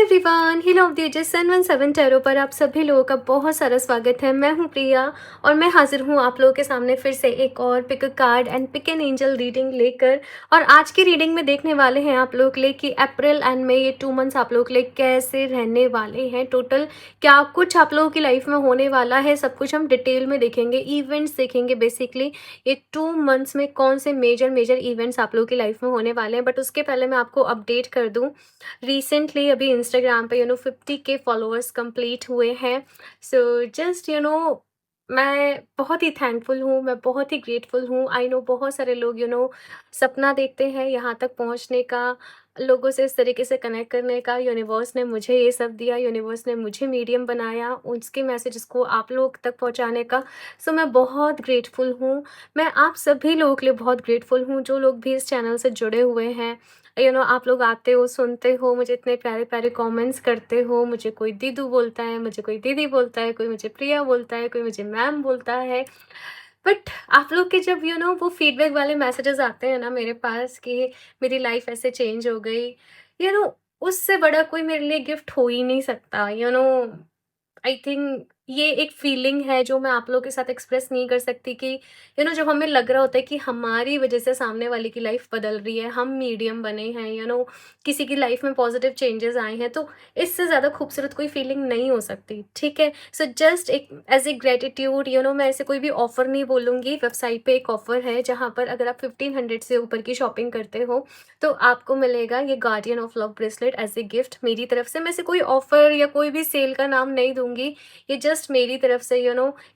Everyone, hill of the ages sun 17 tarot पर आप सभी लोगों का बहुत सारा स्वागत है। मैं हूं प्रिया और मैं हाजिर हूं आप लोगों के सामने फिर से एक और pick a card and pick an angel reading लेकर। और आज की रीडिंग में देखने वाले हैं आप लोग के लिए कि अप्रैल एंड मई ये 2 मंथ्स आप लोगों के लिए कैसे रहने वाले हैं। टोटल क्या कुछ आप लोगों की लाइफ में होने वाला है, सब कुछ हम डिटेल में देखेंगे, इवेंट्स देखेंगे। बेसिकली ये 2 मंथ्स में कौन से मेजर मेजर इवेंट्स आप लोगों की लाइफ में होने वाले हैं। बट उसके पहले मैं आपको अपडेट कर दूँ, रिसेंटली अभी इंस्टाग्राम पे 50K फॉलोअर्स कंप्लीट हुए हैं। सो जस्ट मैं बहुत ही थैंकफुल हूँ, मैं बहुत ही ग्रेटफुल हूँ। आई नो बहुत सारे लोग सपना देखते हैं यहाँ तक पहुँचने का, लोगों से इस तरीके से कनेक्ट करने का। यूनिवर्स ने मुझे ये सब दिया, यूनिवर्स ने मुझे मीडियम बनाया उसके मैसेजेस को आप लोग तक पहुँचाने का। सो मैं बहुत ग्रेटफुल हूँ। मैं आप सभी लोगों के लिए बहुत ग्रेटफुल हूँ जो लोग भी इस चैनल से जुड़े हुए हैं। आप लोग आते हो, सुनते हो, मुझे इतने प्यारे प्यारे कमेंट्स करते हो। मुझे कोई दीदू बोलता है, मुझे कोई दीदी बोलता है, कोई मुझे प्रिया बोलता है, कोई मुझे मैम बोलता है। बट आप लोग के जब वो फीडबैक वाले मैसेजेस आते हैं ना मेरे पास कि मेरी लाइफ ऐसे चेंज हो गई, उससे बड़ा कोई मेरे लिए गिफ्ट हो ही नहीं सकता। आई थिंक ये एक फीलिंग है जो मैं आप लोगों के साथ एक्सप्रेस नहीं कर सकती कि जब हमें लग रहा होता है कि हमारी वजह से सामने वाले की लाइफ बदल रही है, हम मीडियम बने हैं, किसी की लाइफ में पॉजिटिव चेंजेस आए हैं, तो इससे ज़्यादा खूबसूरत कोई फीलिंग नहीं हो सकती। ठीक है, सो जस्ट एक एज ए ग्रेटिट्यूड, मैं ऐसे कोई भी ऑफर नहीं बोलूँगी। वेबसाइट पे एक ऑफर है जहाँ पर अगर आप 1500 से ऊपर की शॉपिंग करते हो तो आपको मिलेगा ये guardian of love bracelet as a gift मेरी तरफ से। मैं से कोई ऑफर या कोई भी सेल का नाम नहीं दूंगी, ये जस्ट मेरी तरफ से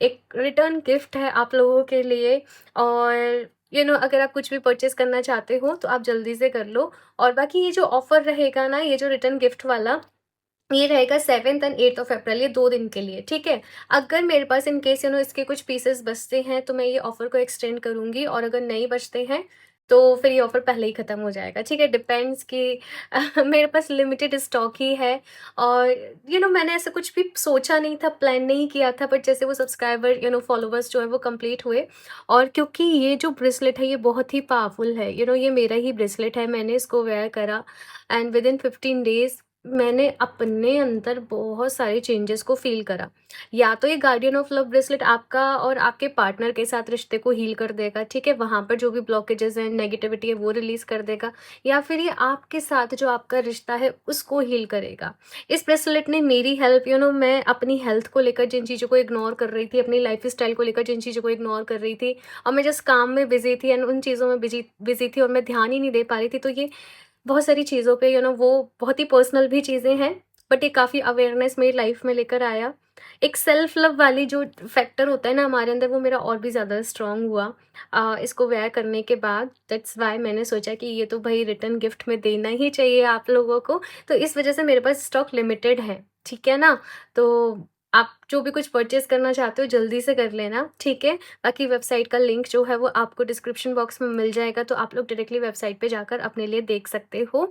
एक रिटर्न गिफ्ट है आप लोगों के लिए। और अगर आप कुछ भी परचेज करना चाहते हो तो आप जल्दी से कर लो। और बाकी ये जो ऑफर रहेगा ना, ये जो रिटर्न गिफ्ट वाला, ये रहेगा 7th and 8th of April, ये 2 दिन के लिए। ठीक है, अगर मेरे पास इन केस इसके कुछ पीसेस बचते हैं तो मैं ये ऑफर को एक्सटेंड करूंगी, और अगर नहीं बचते हैं तो फिर ये ऑफर पहले ही खत्म हो जाएगा। ठीक है, डिपेंड्स कि मेरे पास लिमिटेड स्टॉक ही है। और मैंने ऐसा कुछ भी सोचा नहीं था, प्लान नहीं किया था, बट जैसे वो सब्सक्राइबर फॉलोवर्स जो है वो कंप्लीट हुए। और क्योंकि ये जो ब्रेसलेट है ये बहुत ही पावरफुल है, ये मेरा ही ब्रेसलेट है, मैंने इसको वेयर करा एंड विद इन 15 डेज मैंने अपने अंदर बहुत सारे चेंजेस को फ़ील करा। या तो ये गार्डियन ऑफ लव ब्रेसलेट आपका और आपके पार्टनर के साथ रिश्ते को हील कर देगा, ठीक है? वहाँ पर जो भी ब्लॉकेजेज़ हैं, नेगेटिविटी है, वो रिलीज़ कर देगा। या फिर ये आपके साथ जो आपका रिश्ता है, उसको हील करेगा। इस ब्रेसलेट ने मेरी हेल्प, मैं अपनी हेल्थ को लेकर जिन चीज़ों को इग्नोर कर रही थी, अपनी लाइफ़स्टाइल को लेकर जिन चीज़ों को इग्नोर कर रही थी, और मैं जस्ट काम में बिज़ी थी एंड उन चीज़ों में बिज़ी थी और मैं ध्यान ही नहीं दे पा रही थी। तो ये बहुत सारी चीज़ों पे वो बहुत ही पर्सनल भी चीज़ें हैं, बट ये काफ़ी अवेयरनेस मेरी लाइफ में लेकर आया। एक सेल्फ लव वाली जो फैक्टर होता है ना हमारे अंदर, वो मेरा और भी ज़्यादा स्ट्रॉन्ग हुआ इसको वेयर करने के बाद। दैट्स वाई मैंने सोचा कि ये तो भाई रिटर्न गिफ्ट में देना ही चाहिए आप लोगों को। तो इस वजह से मेरे पास स्टॉक लिमिटेड है, ठीक है ना? तो आप जो भी कुछ परचेज़ करना चाहते हो जल्दी से कर लेना, ठीक है? बाकी वेबसाइट का लिंक जो है वो आपको डिस्क्रिप्शन बॉक्स में मिल जाएगा, तो आप लोग डायरेक्टली वेबसाइट पे जाकर अपने लिए देख सकते हो।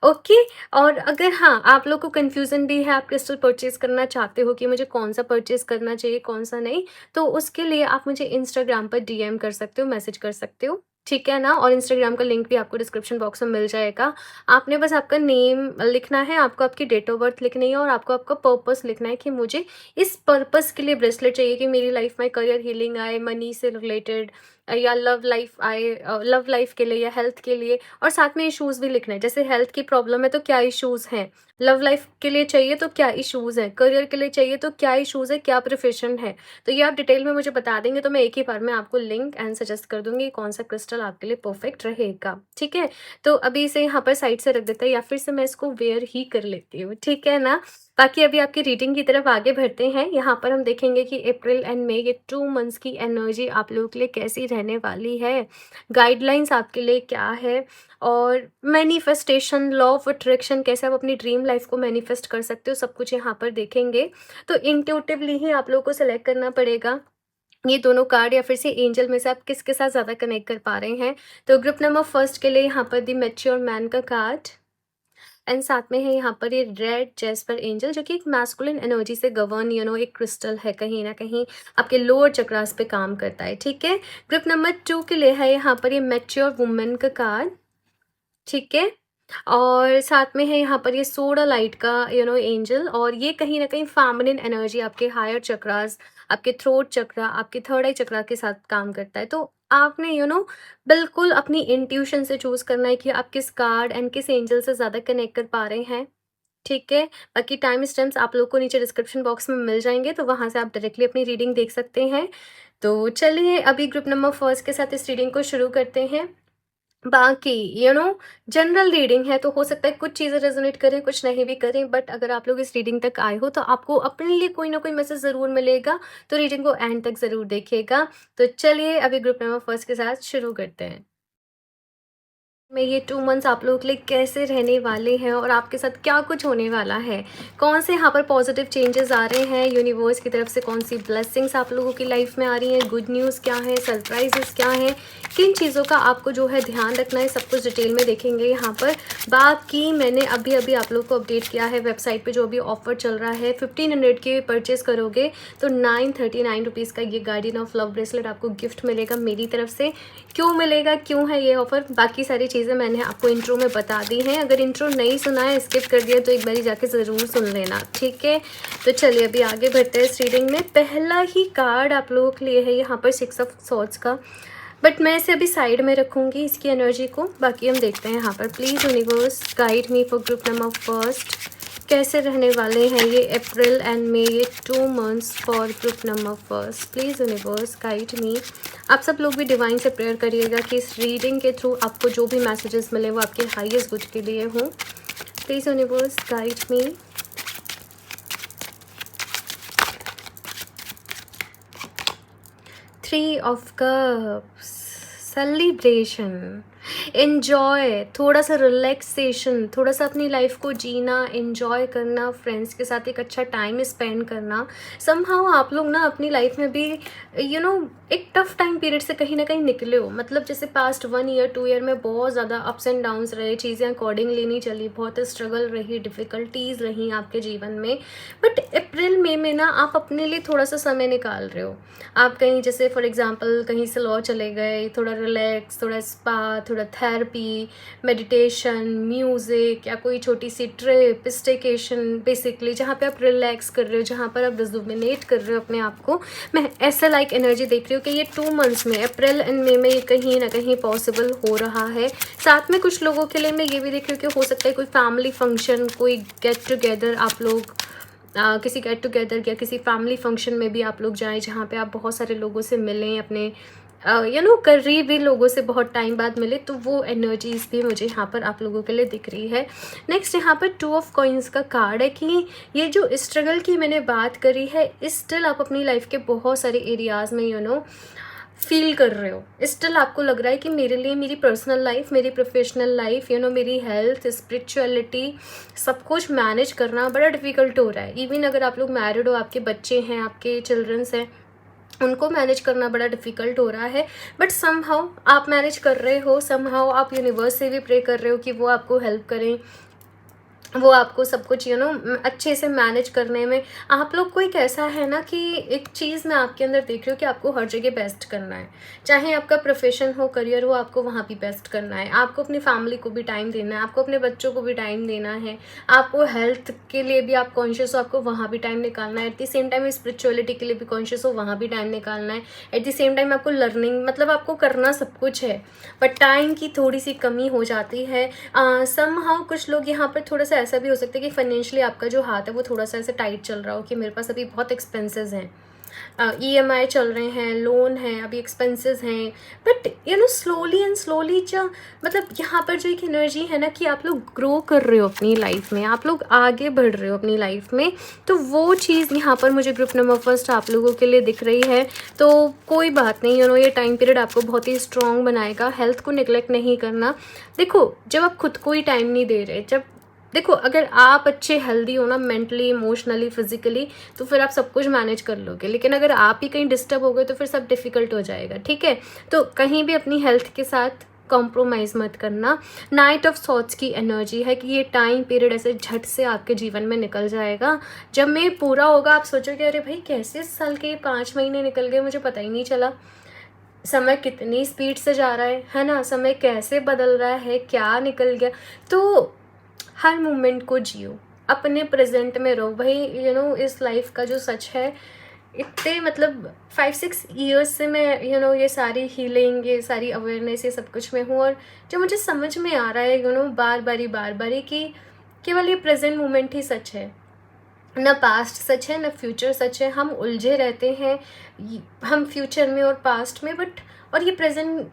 ओके। और अगर हाँ, आप लोग को कन्फ्यूज़न भी है, आप क्रिस्टल परचेज़ करना चाहते हो कि मुझे कौन-सा परचेज़ करना चाहिए, कौन-सा नहीं, तो उसके लिए आप मुझे इंस्टाग्राम पर डीएम कर सकते हो, मैसेज कर सकते हो, ठीक है ना? और इंस्टाग्राम का लिंक भी आपको डिस्क्रिप्शन बॉक्स में मिल जाएगा। आपने बस आपका नेम लिखना है, आपको आपकी डेट ऑफ बर्थ लिखनी है और आपको आपका पर्पस लिखना है कि मुझे इस पर्पस के लिए ब्रेसलेट चाहिए कि मेरी लाइफ में करियर हीलिंग आए, मनी से रिलेटेड, या लव लाइफ आए, लव लाइफ के लिए या हेल्थ के लिए। और साथ में इश्यूज़ भी लिखना है, जैसे हेल्थ की प्रॉब्लम है तो क्या इश्यूज़ हैं, लव लाइफ के लिए चाहिए तो क्या इश्यूज़ हैं, करियर के लिए चाहिए तो क्या इश्यूज़ है, क्या प्रोफेशन है। तो ये आप डिटेल में मुझे बता देंगे तो मैं एक ही बार में आपको लिंक एंड सजेस्ट कर दूंगी कौन सा क्रिस्टल आपके लिए परफेक्ट रहेगा, ठीक है? तो अभी इसे यहाँ पर साइड से रख देते हैं, या फिर से मैं इसको वेयर ही कर लेती हूँ, ठीक है ना? बाकी अभी आपकी रीडिंग की तरफ आगे बढ़ते हैं। यहाँ पर हम देखेंगे कि अप्रैल एंड मई ये 2 मंथ्स की एनर्जी आप लोगों के लिए कैसी रहने वाली है, गाइडलाइंस आपके लिए क्या है, और मैनिफेस्टेशन, लॉ ऑफ अट्रैक्शन, कैसे आप अपनी ड्रीम लाइफ को मैनिफेस्ट कर सकते हो, सब कुछ यहाँ पर देखेंगे। तो इंट्यूटिवली ही आप लोगों को सेलेक्ट करना पड़ेगा ये दोनों कार्ड, या फिर से एंजल में से आप किसके साथ ज़्यादा कनेक्ट कर पा रहे हैं। तो ग्रुप नंबर फर्स्ट के लिए यहाँ पर दी मैच्योर मैन का कार्ड, एंड साथ में है यहाँ पर ये रेड जेस्पर एंजल, जो कि एक मैस्कुलिन एनर्जी से गवर्न एक क्रिस्टल है, कहीं ना कहीं आपके लोअर चक्रास पे काम करता है, ठीक है? ग्रुप नंबर 2 के लिए है यहाँ पर ये मैच्योर वुमेन का कार्ड, ठीक है? और साथ में है यहाँ पर ये सोडा लाइट का एंजल, और ये कहीं ना कहीं फेमिनिन एनर्जी आपके हायर चक्रास, आपके थ्रोट चक्रा, आपके थर्ड आई चक्रा के साथ काम करता है। तो आपने बिल्कुल अपनी इंट्यूशन से चूज करना है कि आप किस कार्ड एंड किस एंजल से ज़्यादा कनेक्ट कर पा रहे हैं। ठीक है, बाकी टाइम स्टैम्प्स आप लोग को नीचे डिस्क्रिप्शन बॉक्स में मिल जाएंगे, तो वहाँ से आप डायरेक्टली अपनी रीडिंग देख सकते हैं। तो चलिए अभी ग्रुप नंबर फर्स्ट के साथ इस रीडिंग को शुरू करते हैं। बाकी जनरल रीडिंग है, तो हो सकता है कुछ चीज़ें रेजोनेट करें, कुछ नहीं भी करें, बट अगर आप लोग इस रीडिंग तक आए हो तो आपको अपने लिए कोई ना कोई मैसेज ज़रूर मिलेगा, तो रीडिंग को एंड तक ज़रूर देखिएगा। तो चलिए अभी ग्रुप नंबर फर्स्ट के साथ शुरू करते हैं। में ये 2 मंथ्स आप लोगों के लिए कैसे रहने वाले हैं और आपके साथ क्या कुछ होने वाला है, कौन से यहाँ पर पॉजिटिव चेंजेस आ रहे हैं यूनिवर्स की तरफ से, कौन सी ब्लेसिंग्स आप लोगों की लाइफ में आ रही हैं, गुड न्यूज़ क्या है, सरप्राइजेस क्या है, किन चीज़ों का आपको जो है ध्यान रखना है, सब कुछ डिटेल में देखेंगे यहाँ पर। बाकी मैंने अभी अभी आप लोग को अपडेट किया है वेबसाइट पे जो अभी ऑफर चल रहा है, 1500 के परचेस करोगे तो 939 रुपीज़ का ये गार्डियन ऑफ लव ब्रेसलेट आपको गिफ्ट मिलेगा मेरी तरफ से। क्यों मिलेगा, क्यों है ये ऑफर, बाकी सारी चीज़ें मैंने आपको इंट्रो में बता दी हैं। अगर इंट्रो नहीं सुना है, स्किप कर दिया, तो एक बारी जाके ज़रूर सुन लेना, ठीक है। तो चलिए अभी आगे बढ़ते हैं इस रीडिंग में। पहला ही कार्ड आप लोगों के लिए है यहाँ पर 6 ऑफ सॉर्ड्स का, बट मैं इसे अभी साइड में रखूँगी इसकी एनर्जी को। बाकी हम देखते हैं यहाँ पर। Please universe guide me for group number first, कैसे रहने वाले हैं ये अप्रैल एंड मई, ये 2 months for group number first. Please universe guide me. आप सब लोग भी डिवाइन से प्रेयर करिएगा कि इस रीडिंग के थ्रू आपको जो भी मैसेजेस मिले वो आपके हाईएस्ट गुड के लिए हों। Please universe guide me. 3 of cups, celebration, enjoy, थोड़ा सा रिलैक्सेशन, थोड़ा सा अपनी लाइफ को जीना, एन्जॉय करना, फ्रेंड्स के साथ एक अच्छा टाइम स्पेंड करना। समहाउ आप लोग ना अपनी लाइफ में भी एक टफ टाइम पीरियड से कहीं ना कहीं निकले हो। मतलब जैसे पास्ट 1 ईयर 2 ईयर में बहुत ज़्यादा अप्स एंड डाउन्स रहे, चीज़ें अकॉर्डिंगली नहीं चली, बहुत स्ट्रगल रही, डिफ़िकल्टीज़ रही आपके जीवन में। बट अप्रैल मई में ना आप अपने लिए थोड़ा सा समय निकाल रहे हो। आप कहीं जैसे फॉर एग्जांपल कहीं से लॉ चले गए, थोड़ा रिलैक्स, थोड़ा स्पा, थोड़ा थेरेपी, मेडिटेशन, म्यूज़िक, या कोई छोटी सी ट्रिप, स्टेकेशन, बेसिकली जहाँ पे आप रिलैक्स कर रहे हो, जहाँ पर आप रिजुविनेट कर रहे हो अपने आप को। मैं ऐसा लाइक एनर्जी देख रही हूँ कि ये 2 मंथ्स में अप्रैल एंड मई में ये कहीं ना कहीं पॉसिबल हो रहा है। साथ में कुछ लोगों के लिए मैं ये भी देख रही हूँ कि हो सकता है कोई फैमिली फंक्शन, कोई गेट टुगेदर, आप लोग किसी गेट टुगेदर या किसी फैमिली फंक्शन में भी आप लोग जाएं, जहाँ पे आप बहुत सारे लोगों से मिलें, अपने करीबी लोगों से बहुत टाइम बाद मिले। तो वो एनर्जीज भी मुझे यहाँ पर आप लोगों के लिए दिख रही है। नेक्स्ट यहाँ पर 2 ऑफ कॉइंस का कार्ड है कि ये जो स्ट्रगल की मैंने बात करी है, स्टिल आप अपनी लाइफ के बहुत सारे एरियाज़ में फील कर रहे हो। स्टिल आपको लग रहा है कि मेरे लिए मेरी पर्सनल लाइफ, मेरी प्रोफेशनल लाइफ, मेरी हेल्थ, स्पिरिचुअलिटी, सब कुछ मैनेज करना बड़ा डिफ़िकल्ट हो रहा है। इवन अगर आप लोग मैरिड हो, आपके बच्चे हैं, आपके चिल्ड्रंस हैं, उनको मैनेज करना बड़ा डिफ़िकल्ट हो रहा है। बट समहाउ आप मैनेज कर रहे हो, समहाउ आप यूनिवर्स से भी प्रे कर रहे हो कि वो आपको हेल्प करें, वो आपको सब कुछ अच्छे से मैनेज करने में। आप लोग को एक ऐसा है ना कि एक चीज़ मैं आपके अंदर देख रही हूँ कि आपको हर जगह बेस्ट करना है। चाहे आपका प्रोफेशन हो, करियर हो, आपको वहाँ भी बेस्ट करना है। आपको अपनी फैमिली को भी टाइम देना है, आपको अपने बच्चों को भी टाइम देना है, आपको हेल्थ के लिए भी आप कॉन्शियस हो, आपको वहाँ भी टाइम निकालना है। At the same time spirituality के लिए भी कॉन्शियस हो, वहाँ भी टाइम निकालना है। एट द सेम टाइम आपको लर्निंग, मतलब आपको करना सब कुछ है, बट टाइम की थोड़ी सी कमी हो जाती है। समहाउ कुछ लोग यहाँ पर थोड़ा सा ऐसा भी हो सकता है कि फाइनेंशियली आपका जो हाथ है वो थोड़ा सा ऐसे टाइट चल रहा हो कि मेरे पास अभी बहुत एक्सपेंसेस हैं, EMI चल रहे हैं, लोन है, अभी एक्सपेंसेस हैं। बट स्लोली एंड स्लोली मतलब यहाँ पर जो एक एनर्जी है ना कि आप लोग ग्रो कर रहे हो अपनी लाइफ में, आप लोग आगे बढ़ रहे हो अपनी लाइफ में। तो वो चीज़ यहाँ पर मुझे ग्रुप नंबर फर्स्ट आप लोगों के लिए दिख रही है। तो कोई बात नहीं, ये टाइम पीरियड आपको बहुत ही स्ट्रॉन्ग बनाएगा। हेल्थ को निगलेक्ट नहीं करना। देखो, जब आप खुद को ही टाइम नहीं दे रहे, जब देखो अगर आप अच्छे हेल्दी हो ना, मेंटली, इमोशनली, फिजिकली, तो फिर आप सब कुछ मैनेज कर लोगे। लेकिन अगर आप ही कहीं डिस्टर्ब हो गए तो फिर सब डिफ़िकल्ट हो जाएगा, ठीक है। तो कहीं भी अपनी हेल्थ के साथ कॉम्प्रोमाइज़ मत करना। नाइट ऑफ सॉर्ट्स की एनर्जी है कि ये टाइम पीरियड ऐसे झट से आपके जीवन में निकल जाएगा। जब में पूरा होगा आप सोचोगे अरे भाई कैसे इस साल के 5 महीने निकल गए, मुझे पता ही नहीं चला। समय कितनी स्पीड से जा रहा है ना, समय कैसे बदल रहा है, क्या निकल गया। तो हर मोमेंट को जियो, अपने प्रेजेंट में रहो भाई। इस लाइफ का जो सच है, इतने मतलब 5-6 ईयर्स से मैं ये सारी हीलिंग, ये सारी अवेयरनेस, ये सब कुछ में हूँ। और जो मुझे समझ में आ रहा है बार बारी कि केवल ये प्रेजेंट मोमेंट ही सच है, ना पास्ट सच है, ना फ्यूचर सच है। हम उलझे रहते हैं हम फ्यूचर में और पास्ट में, बट और ये प्रेजेंट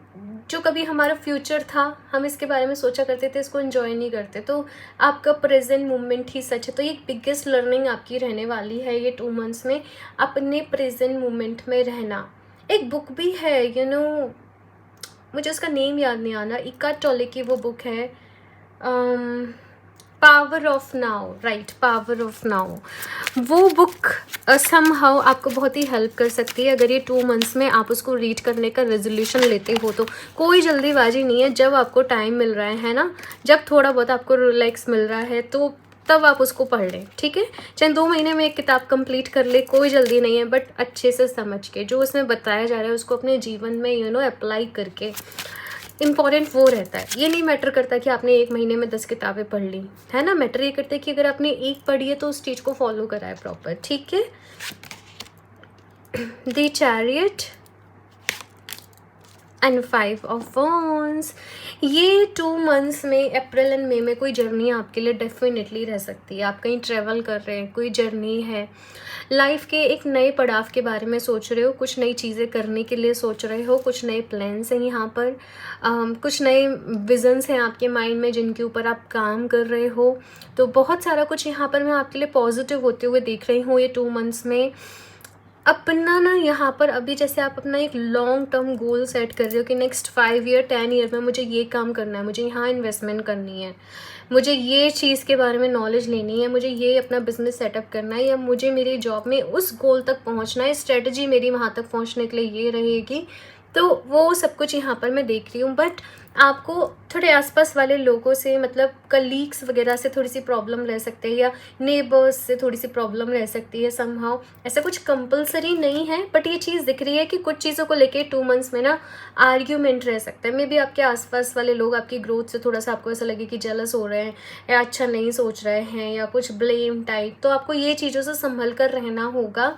जो कभी हमारा फ्यूचर था, हम इसके बारे में सोचा करते थे, इसको एंजॉय नहीं करते। तो आपका प्रेजेंट मोमेंट ही सच है। तो ये बिगेस्ट लर्निंग आपकी रहने वाली है ये 2 मंथ्स में, अपने प्रेजेंट मोमेंट में रहना। एक बुक भी है मुझे उसका नेम याद नहीं आ रहा, इकार्ट टोले की वो बुक है, power of now, right, power of now. वो बुक समहाउ आपको बहुत ही हेल्प कर सकती है अगर ये 2 मंथ्स में आप उसको रीड करने का रेजोल्यूशन लेते हो। तो कोई जल्दीबाजी नहीं है, जब आपको टाइम मिल रहा है ना, जब थोड़ा बहुत आपको रिलैक्स मिल रहा है, तो तब आप उसको पढ़ लें, ठीक है। चाहे 2 महीने में एक किताब कंप्लीट कर ले, कोई जल्दी नहीं है, बट अच्छे से समझ के जो उसमें बताया जा रहा है उसको अपने जीवन में अप्लाई करके। इम्पॉर्टेंट वो रहता है, ये नहीं मैटर करता कि आपने 1 महीने में 10 किताबें पढ़ ली, है ना। मैटर ये करता है कि अगर आपने एक पढ़ी है तो उस चीज़ को फॉलो करा है प्रॉपर, ठीक है। The chariot and 5 of wands. ये 2 मंथ्स में, अप्रैल एंड मई में कोई जर्नी आपके लिए डेफिनेटली रह सकती है। आप कहीं ट्रैवल कर रहे हैं, कोई जर्नी है, लाइफ के एक नए पड़ाव के बारे में सोच रहे हो, कुछ नई चीज़ें करने के लिए सोच रहे हो, कुछ नए प्लान्स हैं यहाँ पर, कुछ नए विजन्स हैं आपके माइंड में जिनके ऊपर आप काम कर रहे हो। तो बहुत सारा कुछ यहाँ पर मैं आपके लिए पॉजिटिव होते हुए देख रही हूँ ये 2 मंथ्स में। अपना ना यहाँ पर अभी जैसे आप अपना एक लॉन्ग टर्म गोल सेट कर रहे हो कि नेक्स्ट 5 ईयर 10 ईयर में मुझे ये काम करना है, मुझे यहाँ इन्वेस्टमेंट करनी है, मुझे ये चीज़ के बारे में नॉलेज लेनी है, मुझे ये अपना बिजनेस सेटअप करना है, या मुझे मेरी जॉब में उस गोल तक पहुँचना है, स्ट्रेटजी मेरी वहाँ तक पहुँचने के लिए ये रहेगी। तो वो सब कुछ यहाँ पर मैं देख रही हूँ। बट आपको थोड़े आसपास वाले लोगों से, मतलब कलीग्स वगैरह से थोड़ी सी प्रॉब्लम रह सकते हैं, या नेबर्स से थोड़ी सी प्रॉब्लम रह सकती है समहाउ। ऐसा कुछ कंपलसरी नहीं है, बट ये चीज़ दिख रही है कि कुछ चीज़ों को लेके 2 मंथ्स में ना आर्ग्यूमेंट रह सकता है। मे बी आपके आसपास वाले लोग आपकी ग्रोथ से थोड़ा सा आपको ऐसा लगे कि जेलस हो रहे हैं, या अच्छा नहीं सोच रहे हैं, या कुछ ब्लेम टाइप। तो आपको ये चीज़ों से संभल कर रहना होगा।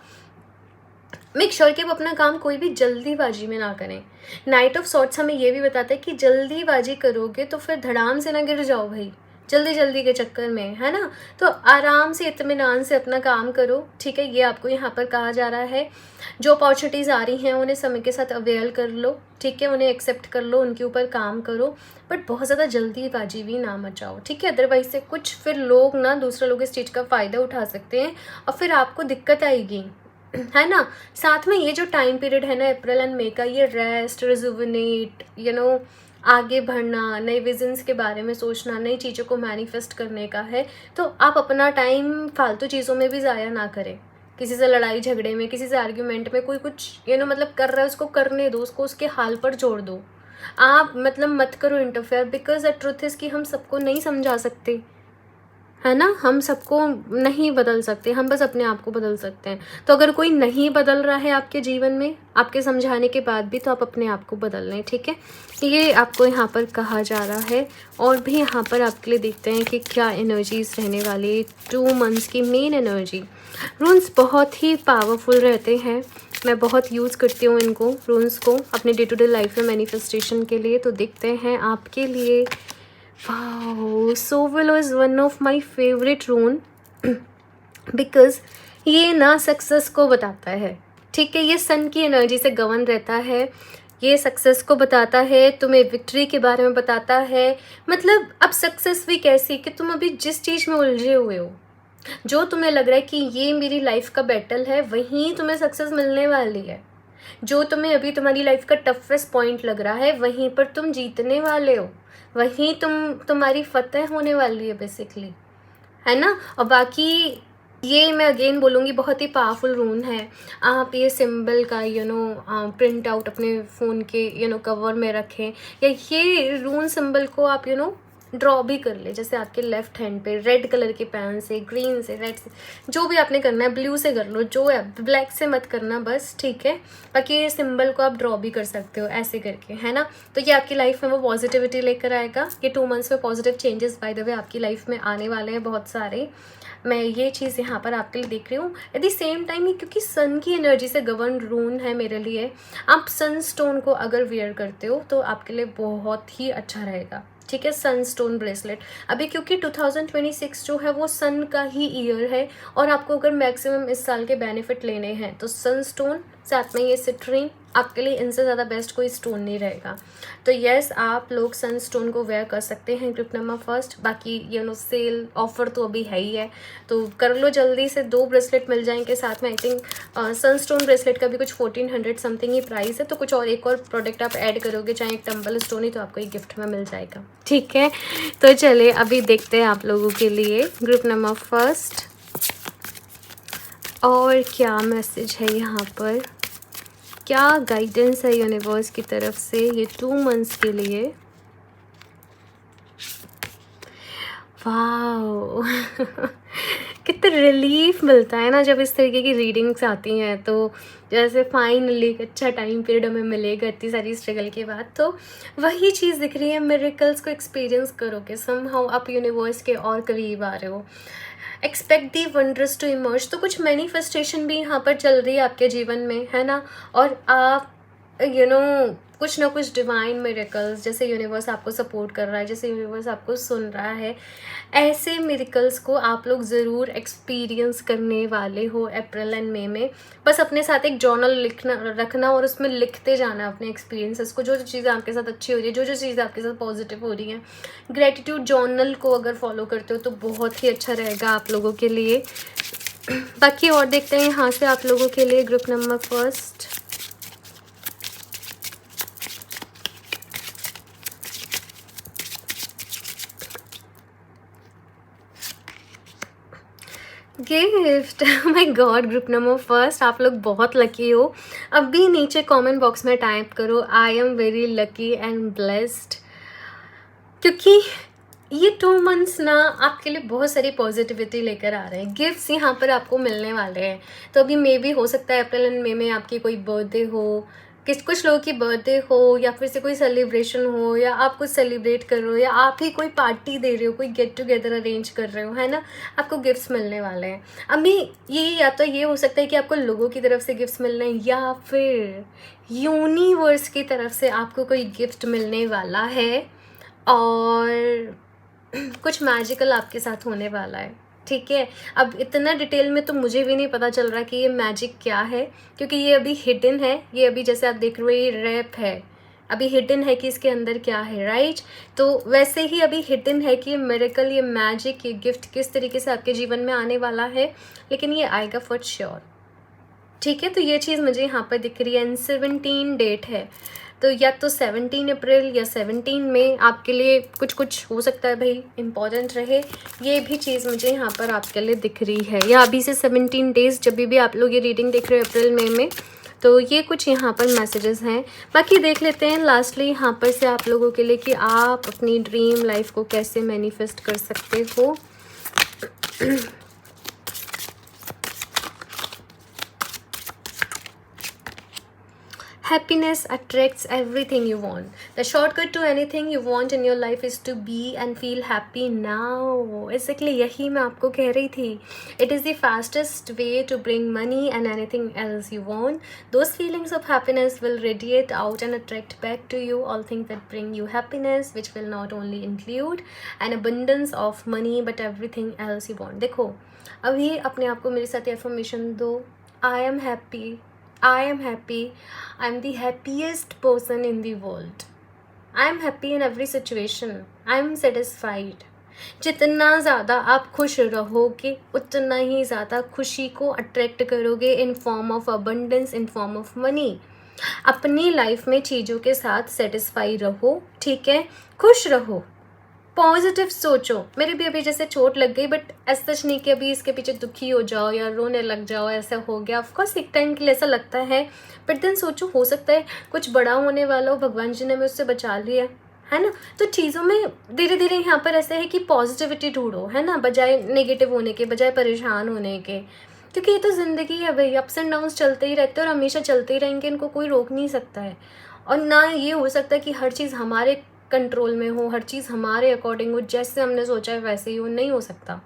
मेक श्योर कि आप अपना काम कोई भी जल्दीबाजी में ना करें। नाइट ऑफ सॉर्ट्स हमें ये भी बताता है कि जल्दीबाजी करोगे तो फिर धड़ाम से ना गिर जाओ भाई, जल्दी जल्दी के चक्कर में, है ना। तो आराम से, इत्मीनान से अपना काम करो, ठीक है। ये आपको यहाँ पर कहा जा रहा है। जो अपॉर्चुनिटीज़ आ रही हैं उन्हें समय के साथ अवेल कर लो, ठीक है, उन्हें एक्सेप्ट कर लो, उनके ऊपर काम करो, बट बहुत ज़्यादा जल्दीबाजी भी ना मचाओ, ठीक है। अदरवाइज से कुछ फिर लोग ना, दूसरे लोग इस चीज़ का फ़ायदा उठा सकते हैं और फिर आपको दिक्कत आएगी, है ना। साथ में ये जो टाइम पीरियड है ना, अप्रैल एंड मई का, ये रेस्ट, रिजुविनेट, आगे बढ़ना, नए विजन्स के बारे में सोचना, नई चीज़ों को मैनिफेस्ट करने का है। तो आप अपना टाइम फालतू चीज़ों में भी ज़ाया ना करें, किसी से लड़ाई झगड़े में, किसी से आर्ग्यूमेंट में। कोई कुछ मतलब कर रहा है, उसको करने दो, उसको उसके हाल पर छोड़ दो। आप मतलब मत करो interfere, because the truth is कि हम सबको नहीं समझा सकते, है ना। हम सबको नहीं बदल सकते, हम बस अपने आप को बदल सकते हैं। तो अगर कोई नहीं बदल रहा है आपके जीवन में, आपके समझाने के बाद भी, तो आप अपने आप को बदल लें, ठीक है। ये आपको यहाँ पर कहा जा रहा है। और भी यहाँ पर आपके लिए देखते हैं कि क्या एनर्जीज रहने वाली 2 मंथ्स की मेन एनर्जी। रून्स बहुत ही पावरफुल रहते हैं, मैं बहुत यूज़ करती हूँ इनको, रून्स को, अपने डे टू डे लाइफ में मैनिफेस्टेशन के लिए। तो देखते हैं आपके लिए। Wow, Sowilo is one of my favorite rune because ये ना सक्सेस को बताता है, ठीक है। ये सन की एनर्जी से गवर्न रहता है, ये सक्सेस को बताता है, तुम्हें विक्ट्री के बारे में बताता है। मतलब अब सक्सेस भी कैसी कि तुम अभी जिस चीज़ में उलझे हुए हो, जो तुम्हें लग रहा है कि ये मेरी लाइफ का बैटल है, वहीं तुम्हें सक्सेस मिलने वाली है। जो तुम्हें अभी तुम्हारी लाइफ का टफेस्ट पॉइंट लग रहा है, वहीं पर तुम जीतने वाले हो, वहीं तुम्हारी फतेह होने वाली है बेसिकली, है ना। और बाकी ये मैं अगेन बोलूँगी, बहुत ही पावरफुल रून है। आप ये सिंबल का प्रिंट आउट अपने फ़ोन के कवर में रखें, या ये रून सिंबल को आप ड्रॉ भी कर ले, जैसे आपके लेफ्ट हैंड पे रेड कलर के पेन से, ग्रीन से, रेड से, जो भी आपने करना है, ब्लू से कर लो, जो है, ब्लैक से मत करना बस, ठीक है। बाकी ये सिंबल को आप ड्रॉ भी कर सकते हो ऐसे करके, है ना। तो ये आपकी लाइफ में वो पॉजिटिविटी लेकर आएगा। ये 2 मंथ्स में positive changes by the way आपकी लाइफ में आने वाले हैं बहुत सारे। मैं ये चीज़ यहाँ पर आपके लिए देख रही हूँ। एट द सेम टाइम ये क्योंकि सन की एनर्जी से गवर्न रून है मेरे लिए, आप सन स्टोन को अगर वेयर करते हो तो आपके लिए बहुत ही अच्छा रहेगा, ठीक है। सन स्टोन ब्रेसलेट अभी क्योंकि 2026 जो है वो सन का ही ईयर है, और आपको अगर मैक्सिमम इस साल के बेनिफिट लेने हैं तो सन स्टोन साथ में ये सिट्रीन, आपके लिए इनसे ज़्यादा बेस्ट कोई स्टोन नहीं रहेगा। तो यस, आप लोग सन स्टोन को वेयर कर सकते हैं ग्रुप नंबर फर्स्ट। बाकी सेल ऑफर तो अभी है ही है, तो कर लो जल्दी से। 2 ब्रेसलेट मिल जाएंगे साथ में। I think sun stone bracelet का भी कुछ 1400 समथिंग ही प्राइस है, तो कुछ और एक और प्रोडक्ट आप ऐड करोगे, चाहे एक टम्बल स्टोन ही, तो आपको एक गिफ्ट में मिल जाएगा, ठीक है। तो चलिए अभी देखते हैं आप लोगों के लिए ग्रुप नंबर फर्स्ट और क्या मैसेज है यहाँ पर, क्या गाइडेंस है यूनिवर्स की तरफ से ये 2 मंथ्स के लिए। वाओ कितना रिलीफ मिलता है ना जब इस तरीके की रीडिंग्स आती हैं, तो जैसे फाइनली एक अच्छा टाइम पीरियड हमें मिलेगा इतनी सारी स्ट्रगल के बाद। तो वही चीज़ दिख रही है, मिरेकल्स को एक्सपीरियंस करोगे, समहाउ आप यूनिवर्स के और करीब आ रहे हो। Expect the wonders to emerge, तो कुछ मैनिफेस्टेशन भी यहाँ पर चल रही है आपके जीवन में, है ना। और आप कुछ ना कुछ डिवाइन मिरेकल्स, जैसे यूनिवर्स आपको सपोर्ट कर रहा है, जैसे यूनिवर्स आपको सुन रहा है, ऐसे मिरेकल्स को आप लोग ज़रूर एक्सपीरियंस करने वाले हो अप्रैल एंड मई में। बस अपने साथ एक जर्नल लिखना रखना और उसमें लिखते जाना अपने एक्सपीरियंसेस को, जो जो चीज़ें आपके साथ अच्छी हो रही है, जो जो चीज़ें आपके साथ पॉजिटिव हो रही हैं। ग्रेटिट्यूड जर्नल को अगर फॉलो करते हो तो बहुत ही अच्छा रहेगा आप लोगों के लिए। बाकी और देखते हैं यहाँ से आप लोगों के लिए group number first. Gift, my God, group number first, आप लोग बहुत लकी हो। अभी नीचे कमेंट बॉक्स में टाइप करो I am very lucky and blessed, क्योंकि ये 2 मंथ्स ना आपके लिए बहुत सारी पॉजिटिविटी लेकर आ रहे हैं। गिफ्ट्स यहाँ पर आपको मिलने वाले हैं। तो अभी मे भी हो सकता है अप्रैल एंड मई में आपकी कोई बर्थडे हो, कुछ लोगों की बर्थडे हो, या फिर से कोई सेलिब्रेशन हो, या आप कुछ सेलिब्रेट कर रहे हो, या आप ही कोई पार्टी दे रहे हो, कोई गेट टुगेदर अरेंज कर रहे हो, है ना। आपको गिफ्ट्स मिलने वाले हैं अभी। ये या तो ये हो सकता है कि आपको लोगों की तरफ से गिफ्ट्स मिल रहे हैं, या फिर यूनिवर्स की तरफ से आपको कोई गिफ्ट मिलने वाला है, और कुछ मैजिकल आपके साथ होने वाला है, ठीक है। अब इतना डिटेल में तो मुझे भी नहीं पता चल रहा कि ये मैजिक क्या है, क्योंकि ये अभी हिडन है। ये अभी जैसे आप देख रहे हो ये रैप है, अभी हिडन है कि इसके अंदर क्या है, राइट। तो वैसे ही अभी हिडन है कि ये मिरेकल, ये मैजिक, ये गिफ्ट किस तरीके से आपके जीवन में आने वाला है, लेकिन ये आएगा फॉर श्योर, ठीक है। तो ये चीज़ मुझे यहाँ पर दिख रही है। एंड 17 डेट है, तो या तो 17 अप्रैल या 17 में आपके लिए कुछ कुछ हो सकता है भाई इम्पॉर्टेंट रहे। ये भी चीज़ मुझे यहाँ पर आपके लिए दिख रही है, या अभी से 17 डेज़ जब भी आप लोग ये रीडिंग देख रहे हो अप्रैल मई में, तो ये कुछ यहाँ पर मैसेजेस हैं। बाकी देख लेते हैं लास्टली यहाँ पर से आप लोगों के लिए कि आप अपनी ड्रीम लाइफ को कैसे मैनिफेस्ट कर सकते हो। Happiness attracts everything you want. The shortcut to anything you want in your life is to be and feel happy now. Exactly, यही मैं आपको कह रही थी. It is the fastest way to bring money and anything else you want. Those feelings of happiness will radiate out and attract back to you all things that bring you happiness, which will not only include an abundance of money but everything else you want. देखो, अभी अपने आप को मेरे साथ affirmation दो. I am happy. I am happy. I am the happiest person in the world. I am happy in every situation. I am satisfied. जितना ज़्यादा आप खुश रहोगे उतना ही ज़्यादा खुशी को अट्रैक्ट करोगे in form of abundance, in form of money. अपनी लाइफ में चीज़ों के साथ सेटिस्फाई रहो, ठीक है, खुश रहो, पॉजिटिव सोचो। मेरे भी अभी जैसे चोट लग गई, बट ऐसा सच नहीं कि अभी इसके पीछे दुखी हो जाओ या रोने लग जाओ, ऐसा हो गया। ऑफकोर्स एक टाइम के लिए ऐसा लगता है, बट देन सोचो हो सकता है कुछ बड़ा होने वाला हो, भगवान जी ने मुझसे बचा लिया है ना? तो चीज़ों में धीरे धीरे यहाँ पर ऐसे है कि पॉजिटिविटी ढूंढो, है ना, बजाय नेगेटिव होने के, बजाय परेशान होने के, क्योंकि ये तो ज़िंदगी है भाई, अप्स एंड डाउन्स चलते ही रहते हैं और हमेशा चलते ही रहेंगे, इनको कोई रोक नहीं सकता है। और ना ये हो सकता है कि हर चीज़ हमारे कंट्रोल में हो, हर चीज़ हमारे अकॉर्डिंग हो, जैसे हमने सोचा है वैसे ही हो, नहीं हो सकता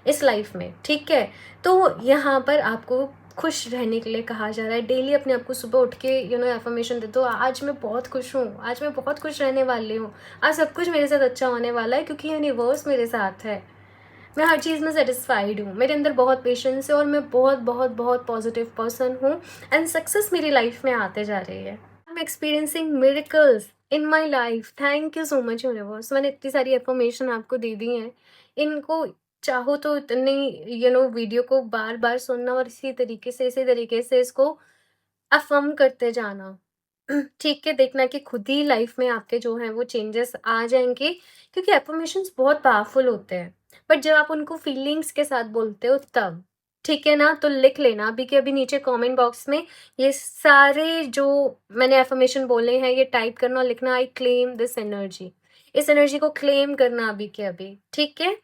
इस लाइफ में, ठीक है? तो यहाँ पर आपको खुश रहने के लिए कहा जा रहा है। डेली अपने आप को सुबह उठ के एफर्मेशन दे दो, आज मैं बहुत खुश हूँ, आज मैं बहुत खुश रहने वाली हूँ, आज सब कुछ मेरे साथ अच्छा होने वाला है क्योंकि यूनिवर्स मेरे साथ है, मैं हर चीज़ में सेटिस्फाइड हूँ, मेरे अंदर बहुत पेशेंस है और मैं बहुत बहुत बहुत पॉजिटिव पर्सन हूँ एंड सक्सेस मेरी लाइफ में आते जा रही है। I am experiencing miracles in my life, thank you so much universe. मैंने इतनी सारी एफर्मेशन आपको दे दी हैं, इनको चाहो तो इतनी वीडियो को बार बार सुनना और इसी तरीके से इसको अफर्म करते जाना। ठीक है, देखना कि खुद ही लाइफ में आपके जो हैं वो चेंजेस आ जाएंगे, क्योंकि एफर्मेशंस बहुत पावरफुल होते हैं, बट जब आप उनको फीलिंग्स के साथ बोलते हो तब, ठीक है ना? तो लिख लेना अभी के अभी नीचे कमेंट बॉक्स में ये सारे जो मैंने एफर्मेशन बोले हैं ये टाइप करना और लिखना, आई क्लेम दिस एनर्जी, इस एनर्जी को क्लेम करना अभी के अभी, ठीक है?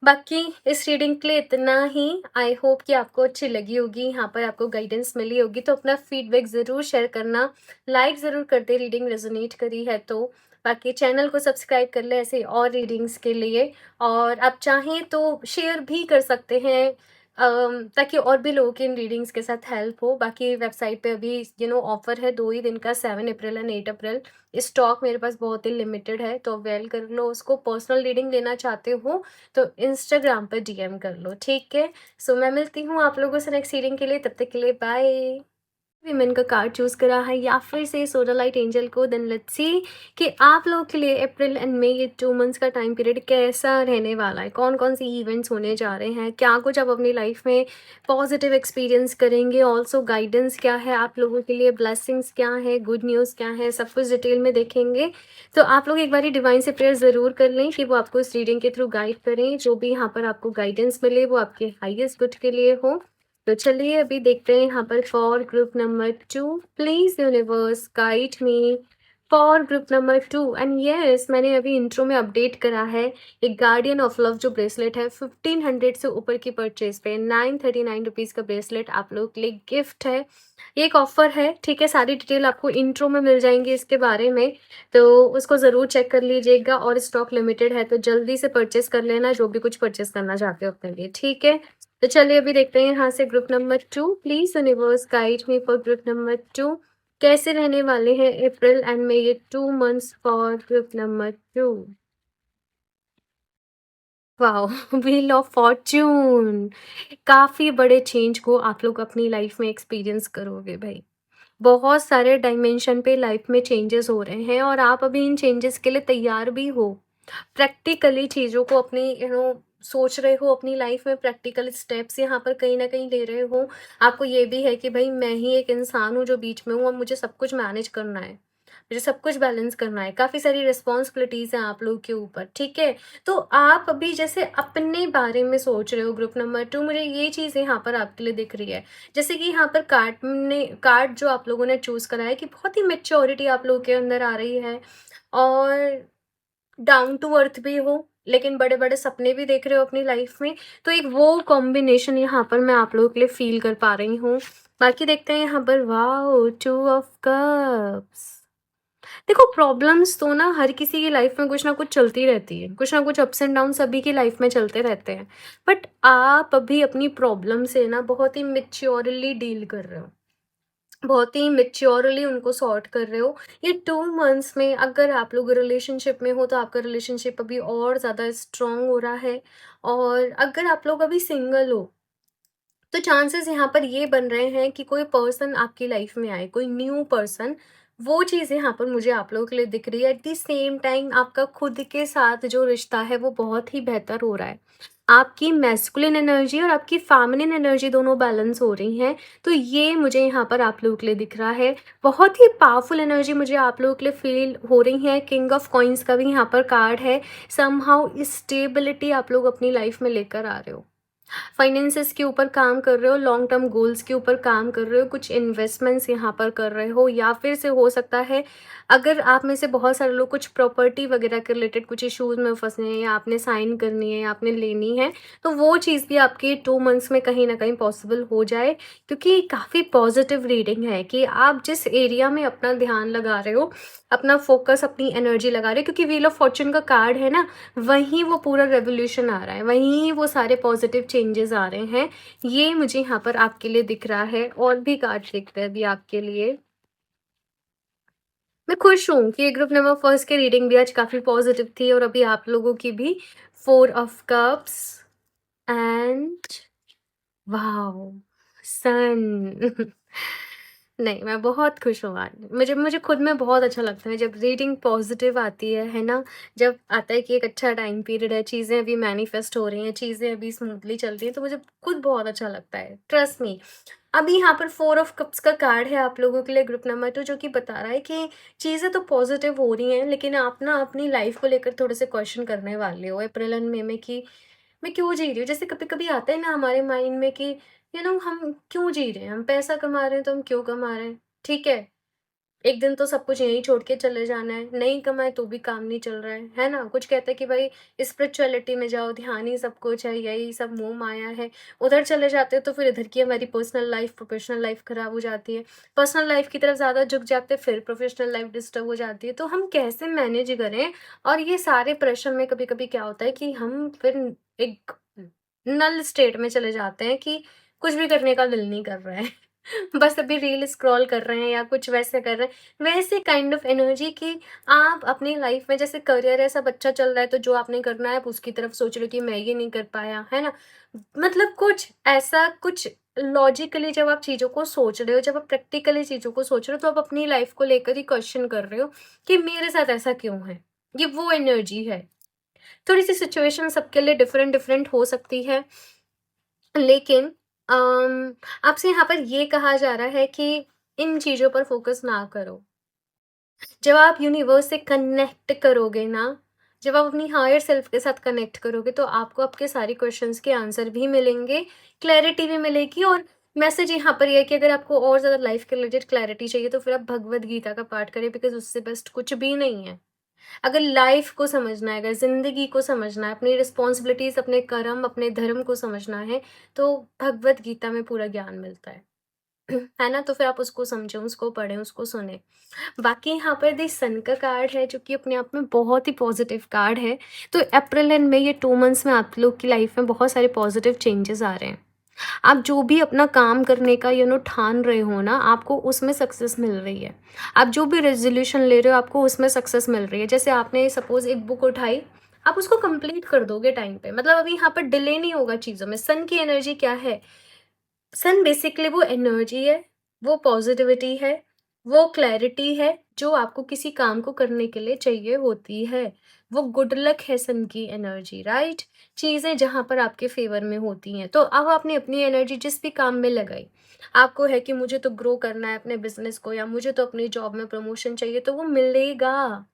बाकी इस रीडिंग के लिए इतना ही। आई होप कि आपको अच्छी लगी होगी, यहाँ पर आपको गाइडेंस मिली होगी, तो अपना फीडबैक ज़रूर शेयर करना, लाइक ज़रूर करते रीडिंग रेजोनेट करी है तो। बाकी चैनल को सब्सक्राइब कर ले ऐसे और रीडिंग्स के लिए, और आप चाहें तो शेयर भी कर सकते हैं ताकि और भी लोगों की इन रीडिंग्स के साथ हेल्प हो। बाकी वेबसाइट पे अभी ऑफर है 2 ही दिन का, 7 अप्रैल एंड 8 अप्रैल। स्टॉक मेरे पास बहुत ही लिमिटेड है, तो अवेल कर लो उसको। पर्सनल रीडिंग लेना चाहते हो तो इंस्टाग्राम पर डीएम कर लो, ठीक है? सो मैं मिलती हूँ आप लोगों से नेक्स्ट रीडिंग के लिए, तब तक के लिए बाय। विमेन का कार्ड चूज करा है या फिर से सोडालाइट एंजल को, देन लेट्स सी कि आप लोगों के लिए अप्रैल एंड मई, ये 2 मंथ्स का टाइम पीरियड कैसा रहने वाला है, कौन कौन सी इवेंट्स होने जा रहे हैं, क्या कुछ आप अपनी लाइफ में पॉजिटिव एक्सपीरियंस करेंगे, ऑल्सो गाइडेंस क्या है आप लोगों के लिए, ब्लेसिंग्स क्या है, गुड न्यूज़ क्या है, सब कुछ डिटेल में देखेंगे। तो आप लोग एक बार डिवाइन से प्रेयर ज़रूर कर लें कि वो आपको इस रीडिंग के थ्रू गाइड करें, जो भी यहाँ पर आपको गाइडेंस मिले वो आपके हाईएस्ट गुड के लिए हो। तो चलिए अभी देखते हैं यहाँ पर for group number 2, please universe guide me for group number 2। And yes, मैंने अभी इंट्रो में अपडेट करा है, एक गार्डियन ऑफ लव जो ब्रेसलेट है 1500 से ऊपर की परचेज पे 939 रुपीज़ का ब्रेसलेट आप लोग के लिए गिफ्ट है। ये एक ऑफर है, ठीक है? सारी डिटेल आपको इंट्रो में मिल जाएंगी इसके बारे में, तो उसको ज़रूर चेक कर लीजिएगा। और स्टॉक लिमिटेड है तो जल्दी से परचेस कर लेना जो भी कुछ परचेस करना चाहते हो अपने लिए, ठीक है? तो चलिए अभी देखते हैं यहाँ से group number 2, please universe guide me for group number 2, कैसे रहने वाले हैं अप्रैल एंड मई, ये 2 months for group number 2। Wow, wheel of Fortune, काफ़ी बड़े चेंज को आप लोग अपनी लाइफ में एक्सपीरियंस करोगे भाई। बहुत सारे डायमेंशन पे लाइफ में चेंजेस हो रहे हैं और आप अभी इन चेंजेस के लिए तैयार भी हो। प्रैक्टिकली चीज़ों को अपनी सोच रहे हो, अपनी लाइफ में प्रैक्टिकल स्टेप्स यहाँ पर कहीं ना कहीं ले रहे हो। आपको ये भी है कि भाई मैं ही एक इंसान हूँ जो बीच में हूँ और मुझे सब कुछ मैनेज करना है, मुझे सब कुछ बैलेंस करना है, काफ़ी सारी रिस्पॉन्सिबिलिटीज़ हैं आप लोगों के ऊपर, ठीक है? तो आप अभी जैसे अपने बारे में सोच रहे हो ग्रुप नंबर 2, मुझे ये चीज़ यहाँ पर आपके लिए दिख रही है। जैसे कि यहाँ पर कार्ड जो आप लोगों ने चूज़ करा है कि बहुत ही मेच्योरिटी आप लोगों के अंदर आ रही है और डाउन टू अर्थ भी हो, लेकिन बड़े-बड़े सपने भी देख रहे हो अपनी लाइफ में। तो एक वो कॉम्बिनेशन यहाँ पर मैं आप लोगों के लिए फ़ील कर पा रही हूँ। बाकी देखते हैं यहाँ पर, वाओ! 2 of cups. देखो, प्रॉब्लम्स तो ना हर किसी की लाइफ में कुछ ना कुछ चलती रहती है, कुछ ना कुछ अप्स एंड डाउन सभी की लाइफ में चलते रहते हैं। बट आप अभी अपनी प्रॉब्लम से ना बहुत ही मैच्योरली डील कर रहे हो, बहुत ही मैच्योरली उनको सॉर्ट कर रहे हो। ये 2 मंथ्स में अगर आप लोग रिलेशनशिप में हो तो आपका रिलेशनशिप अभी और ज़्यादा स्ट्रॉन्ग हो रहा है, और अगर आप लोग अभी सिंगल हो तो चांसेस यहाँ पर ये बन रहे हैं कि कोई पर्सन आपकी लाइफ में आए, कोई न्यू पर्सन। वो चीज़ यहाँ पर मुझे आप लोगों के लिए दिख रही है। एट द सेम टाइम आपका खुद के साथ जो रिश्ता है वो बहुत ही बेहतर हो रहा है। आपकी मैस्कुलिन एनर्जी और आपकी फेमिनिन एनर्जी दोनों बैलेंस हो रही हैं। तो ये मुझे यहाँ पर आप लोगों के लिए दिख रहा है। बहुत ही पावरफुल एनर्जी मुझे आप लोगों के लिए फील हो रही है। किंग ऑफ कॉइन्स का भी यहाँ पर कार्ड है। समहाउ स्टेबिलिटी आप लोग अपनी लाइफ में लेकर आ रहे हो। फाइनेंसेस के ऊपर काम कर रहे हो, लॉन्ग टर्म गोल्स के ऊपर काम कर रहे हो, कुछ इन्वेस्टमेंट्स यहाँ पर कर रहे हो, या फिर से हो सकता है अगर आप में से बहुत सारे लोग कुछ प्रॉपर्टी वगैरह के रिलेटेड कुछ इश्यूज में फंसे हैं, या आपने साइन करनी है या आपने लेनी है, तो वो चीज़ भी आपके 2 मंथ्स में कहीं ना कहीं पॉसिबल हो जाए। क्योंकि काफ़ी पॉजिटिव रीडिंग है कि आप जिस एरिया में अपना ध्यान लगा रहे हो, अपना फोकस, अपनी एनर्जी लगा रहे हो, क्योंकि व्हील ऑफ फॉर्चून का कार्ड है ना, वहीं वो पूरा रेवोल्यूशन आ रहा है, वहीं वो सारे पॉजिटिव चेंजेस आ रहे हैं। ये मुझे यहाँ पर आपके लिए दिख रहा है। और भी कार्ड दिख रहे हैं अभी आपके लिए। मैं खुश हूँ कि ग्रुप नंबर फर्स्ट की रीडिंग भी आज काफ़ी पॉजिटिव थी, और अभी आप लोगों की भी 4 ऑफ कप्स एंड वाओ सन। नहीं, मैं बहुत खुश हूँ आज। मुझे मुझे खुद में बहुत अच्छा लगता है जब रीडिंग पॉजिटिव आती है ना? जब आता है कि एक अच्छा टाइम पीरियड है, चीज़ें अभी मैनिफेस्ट हो रही हैं, चीज़ें अभी स्मूथली चल रही हैं, तो मुझे खुद बहुत अच्छा लगता है, ट्रस्ट मी। अभी यहाँ पर 4 ऑफ कप्स का कार्ड है आप लोगों के लिए ग्रुप नंबर 2, जो कि बता रहा है कि चीज़ें तो पॉजिटिव हो रही हैं, लेकिन आप ना अपनी लाइफ को लेकर थोड़े से क्वेश्चन करने वाले हो अप्रैल एंड मई में कि मैं क्यों जी रही हूँ? जैसे कभी-कभी आता है ना हमारे माइंड में कि हम क्यों जी रहे हैं? हम पैसा कमा रहे हैं तो हम क्यों कमा रहे हैं? ठीक है, एक दिन तो सब कुछ यहीं छोड़ के चले जाना है, नहीं कमाए तो भी काम नहीं चल रहा है ना? कुछ कहते हैं कि भाई स्पिरिचुअलिटी में जाओ, ध्यान ही सब कुछ है, यही सब मोह-माया है। उधर चले जाते हो तो फिर इधर की हमारी पर्सनल लाइफ, प्रोफेशनल लाइफ खराब हो जाती है। पर्सनल लाइफ की तरफ ज़्यादा झुक जाते हैं, फिर प्रोफेशनल लाइफ डिस्टर्ब हो जाती है। तो हम कैसे मैनेज करें? और ये सारे प्रेशर में कभी-कभी क्या होता है कि हम फिर एक नल स्टेट में चले जाते हैं कि कुछ भी करने का दिल नहीं कर रहा है। बस अभी रील स्क्रॉल कर रहे हैं या कुछ वैसे कर रहे हैं। वैसे काइंड ऑफ एनर्जी कि आप अपनी लाइफ में जैसे करियर ऐसा अच्छा चल रहा है, तो जो आपने करना है आप उसकी तरफ सोच रहे हो कि मैं ये नहीं कर पाया, है ना? मतलब कुछ ऐसा कुछ लॉजिकली जब आप चीज़ों को सोच रहे हो, जब आप प्रैक्टिकली चीज़ों को सोच रहे हो, तो आप अपनी लाइफ को लेकर ही क्वेश्चन कर रहे हो कि मेरे साथ ऐसा क्यों है? ये वो एनर्जी है। थोड़ी-सी सिचुएशन सबके लिए डिफरेंट डिफरेंट हो सकती है, लेकिन आपसे यहाँ पर ये कहा जा रहा है कि इन चीज़ों पर फ़ोकस ना करो। जब आप यूनिवर्स से कनेक्ट करोगे ना, जब आप अपनी हायर सेल्फ के साथ कनेक्ट करोगे, तो आपको आपके सारे क्वेश्चंस के आंसर भी मिलेंगे, क्लैरिटी भी मिलेगी। और मैसेज यहाँ पर ये है कि अगर आपको और ज़्यादा लाइफ़ के रिलेटेड क्लैरिटी चाहिए, तो फिर आप भगवद गीता का पाठ करें, बिकॉज़ उससे बेस्ट कुछ भी नहीं है। अगर लाइफ को समझना है, अगर ज़िंदगी को समझना है, अपनी रिस्पॉन्सिबिलिटीज़, अपने कर्म, अपने धर्म को समझना है, तो भगवद गीता में पूरा ज्ञान मिलता है। है ना? तो फिर आप उसको समझें, उसको पढ़ें, उसको सुनें। बाकी यहाँ पर दी सन का कार्ड है, जो कि अपने आप में बहुत ही पॉजिटिव कार्ड है। तो अप्रैल एंड मई, ये 2 मंथ्स में आप लोग की लाइफ में बहुत सारे पॉजिटिव चेंजेस आ रहे हैं। आप जो भी अपना काम करने का ठान रहे हो ना, आपको उसमें सक्सेस मिल रही है। आप जो भी रेज़ोल्यूशन ले रहे हो, आपको उसमें सक्सेस मिल रही है। जैसे आपने सपोज़ एक बुक उठाई, आप उसको कंप्लीट कर दोगे टाइम पे। मतलब अभी यहाँ पर डिले नहीं होगा चीज़ों में। सन की एनर्जी क्या है? सन बेसिकली वो एनर्जी है, वो पॉजिटिविटी है, वो क्लैरिटी है, जो आपको किसी काम को करने के लिए चाहिए होती है। वो गुड लक है सन की एनर्जी, राइट? चीज़ें जहाँ पर आपके फ़ेवर में होती हैं। तो अब आपने अपनी एनर्जी जिस भी काम में लगाई, आपको है कि मुझे तो ग्रो करना है अपने बिज़नेस को, या मुझे तो अपनी जॉब में प्रमोशन चाहिए, तो वो मिलेगा।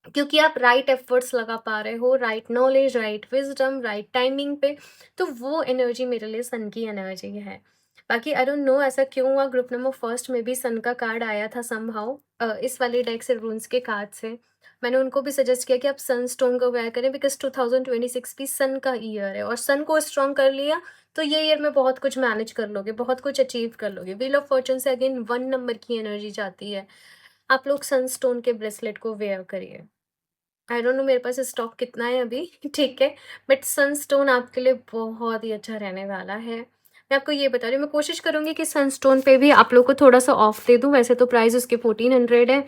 क्योंकि आप राइट एफर्ट्स लगा पा रहे हो, right knowledge, right wisdom, right timing पे। तो वो एनर्जी मेरे लिए सन की एनर्जी है। बाकी आई डोंट नो ऐसा क्यों हुआ, ग्रुप नंबर फर्स्ट में भी सन का कार्ड आया था समहाउ, इस वाले डेक से, रून्स के कार्ड से। मैंने उनको भी सजेस्ट किया कि आप सन स्टोन को वेयर करें, बिकॉज़ 2026 भी सन का ईयर है, और सन को स्ट्रॉन्ग कर लिया, तो ये ईयर में बहुत कुछ मैनेज कर लोगे, बहुत कुछ अचीव कर लोगे। व्हील ऑफ फॉर्च्यून से अगेन 1 नंबर की एनर्जी जाती है। आप लोग सन स्टोन के ब्रेसलेट को वेयर करिए। आई डोंट नो मेरे पास स्टॉक कितना है अभी, ठीक है, बट सनस्टोन आपके लिए बहुत ही अच्छा रहने वाला है। मैं आपको ये बता रही हूँ, मैं कोशिश करूँगी कि सनस्टोन पे भी आप लोग को थोड़ा-सा ऑफ दे दूँ, वैसे तो प्राइस उसके 1400 है।